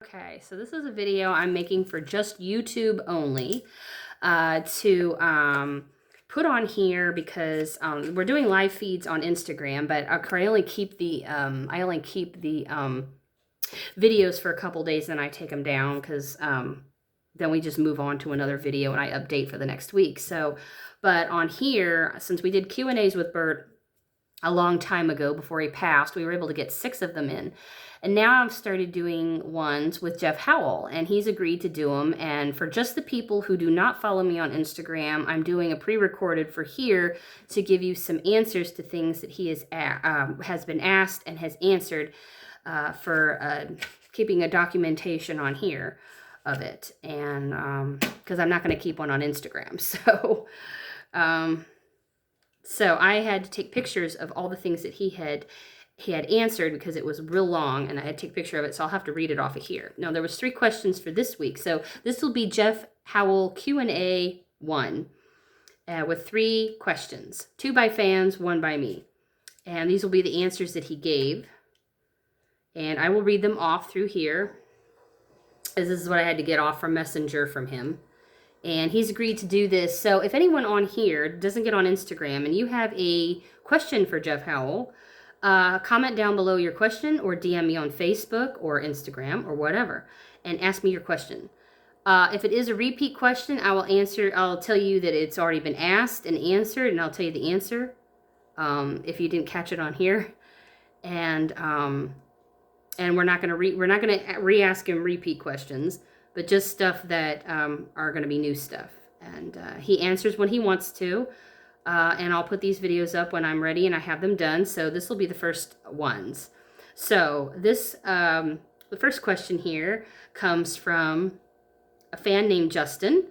Okay, so this is a video I'm making for just YouTube only to put on here because we're doing live feeds on Instagram, but I only keep the videos for a couple days, then I take them down because then we just move on to another video and I update for the next week. So, but on here, since we did Q&As with Bert a long time ago before he passed, we were able to get 6 of them in. And now I've started doing ones with Jeff Howell, and he's agreed to do them. And for just the people who do not follow me on Instagram, I'm doing a pre-recorded for here to give you some answers to things that he has been asked and has answered for keeping a documentation on here of it. And because I'm not going to keep one on Instagram. So I had to take pictures of all the things that he had answered because it was real long, and I had to take a picture of it, so I'll have to read it off of here. Now, there was 3 questions for this week, so this will be Jeff Howell Q&A 1 with 3 questions, 2 by fans, 1 by me. And these will be the answers that he gave, and I will read them off through here, as this is what I had to get off from Messenger from him. And he's agreed to do this. So if anyone on here doesn't get on Instagram and you have a question for Jeff Howell, comment down below your question or DM me on Facebook or Instagram or whatever and ask me your question. If it is a repeat question, I'll tell you that it's already been asked and answered, and I'll tell you the answer if you didn't catch it on here. And we're not going to re-ask him repeat questions, but just stuff that are going to be new stuff. And he answers when he wants to. And I'll put these videos up when I'm ready and I have them done. So this will be the first ones. So this, the first question here comes from a fan named Justin.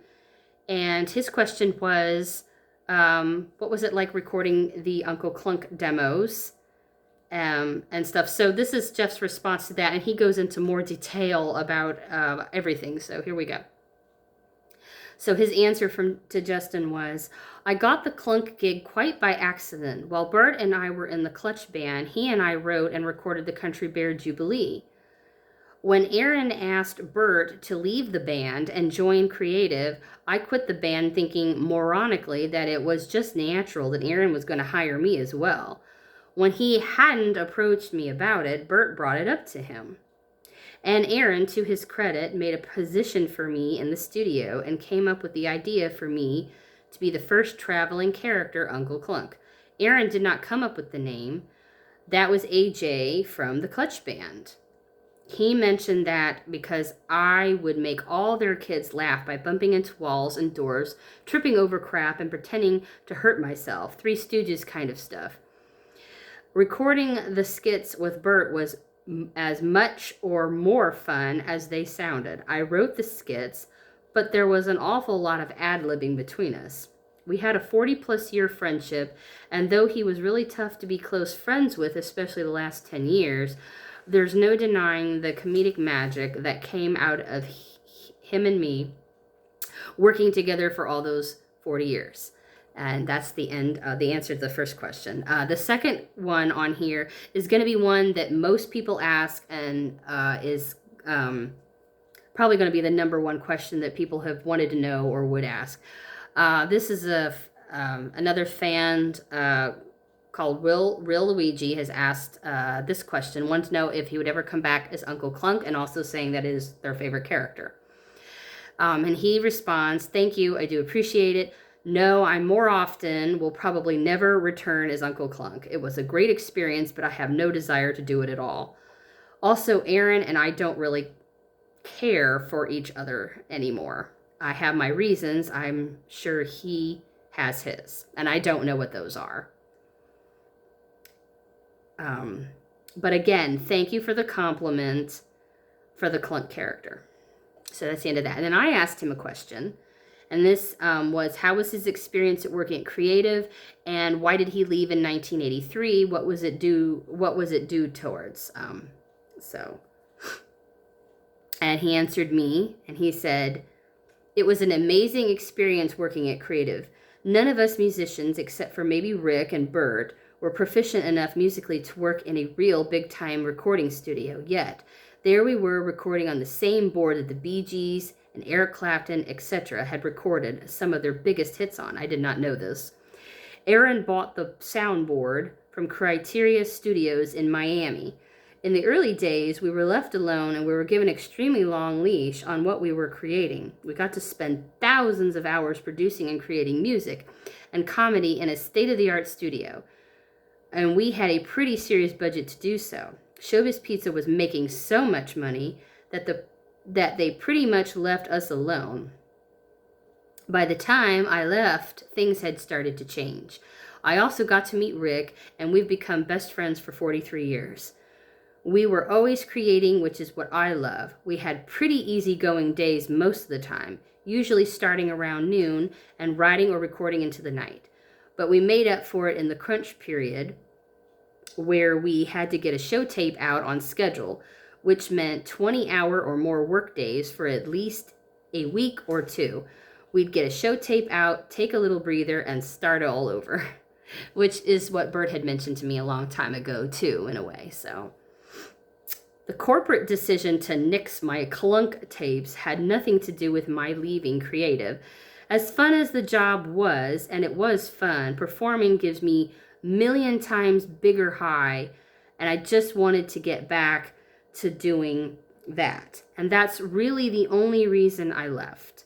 And his question was, what was it like recording the Uncle Clunk demos and stuff? So this is Jeff's response to that. And he goes into more detail about everything. So here we go. So his answer to Justin was, I got the Clunk gig quite by accident. While Bert and I were in the Clutch band, he and I wrote and recorded the Country Bear Jubilee. When Aaron asked Bert to leave the band and join Creative, I quit the band thinking moronically that it was just natural that Aaron was going to hire me as well. When he hadn't approached me about it, Bert brought it up to him. And Aaron, to his credit, made a position for me in the studio and came up with the idea for me to be the first traveling character, Uncle Clunk. Aaron did not come up with the name. That was AJ from the Clutch Band. He mentioned that because I would make all their kids laugh by bumping into walls and doors, tripping over crap, and pretending to hurt myself. Three Stooges kind of stuff. Recording the skits with Bert was as much or more fun as they sounded. I wrote the skits, but there was an awful lot of ad-libbing between us. We had a 40-plus year friendship, and though he was really tough to be close friends with, especially the last 10 years, there's no denying the comedic magic that came out of him and me working together for all those 40 years. And that's the end, the answer to the first question. The second one on here is going to be one that most people ask and is probably going to be the number 1 question that people have wanted to know or would ask. This is another fan called Real Luigi has asked this question, wanted to know if he would ever come back as Uncle Clunk, and also saying that is their favorite character. And he responds, thank you, I do appreciate it. No, I more often will probably never return as Uncle Clunk. It was a great experience, but I have no desire to do it at all. Also, Aaron and I don't really care for each other anymore. I have my reasons. I'm sure he has his, and I don't know what those are. But again, thank you for the compliment for the Clunk character. So that's the end of that. And then I asked him a question. And this was, how was his experience at working at Creative, and why did he leave in 1983? What was it due towards? And he answered me, and he said, it was an amazing experience working at Creative. None of us musicians, except for maybe Rick and Bert, were proficient enough musically to work in a real big-time recording studio yet. There we were recording on the same board that the Bee Gees and Eric Clapton, etc. had recorded some of their biggest hits on. I did not know this. Aaron bought the soundboard from Criteria Studios in Miami. In the early days, we were left alone and we were given an extremely long leash on what we were creating. We got to spend thousands of hours producing and creating music and comedy in a state-of-the-art studio. And we had a pretty serious budget to do so. Showbiz Pizza was making so much money that they pretty much left us alone. By the time I left, things had started to change. I also got to meet Rick, and we've become best friends for 43 years. We were always creating, which is what I love. We had pretty easygoing days most of the time, usually starting around noon and writing or recording into the night. But we made up for it in the crunch period where we had to get a show tape out on schedule, which meant 20-hour or more work days for at least a week or two. We'd get a show tape out, take a little breather, and start all over, which is what Bert had mentioned to me a long time ago, too, in a way. So the corporate decision to nix my clunk tapes had nothing to do with my leaving creative. As fun as the job was, and it was fun, performing gives me million times bigger high, and I just wanted to get back to doing that. And that's really the only reason I left.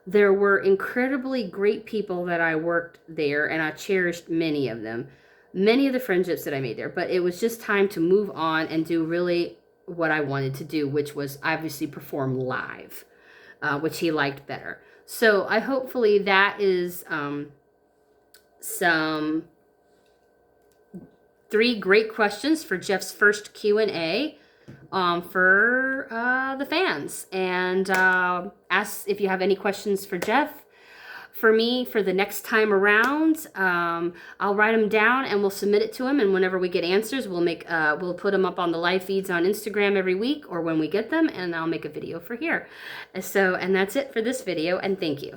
There were incredibly great people that I worked there, and I cherished many of them, many of the friendships that I made there, but it was just time to move on and do really what I wanted to do, which was obviously perform live, which he liked better. So hopefully that is some 3 great questions for Jeff's first Q&A for the fans. And ask if you have any questions for Jeff. For me, for the next time around, I'll write them down and we'll submit it to him. And whenever we get answers, we'll put them up on the live feeds on Instagram every week or when we get them, and I'll make a video for here. And that's it for this video, and thank you.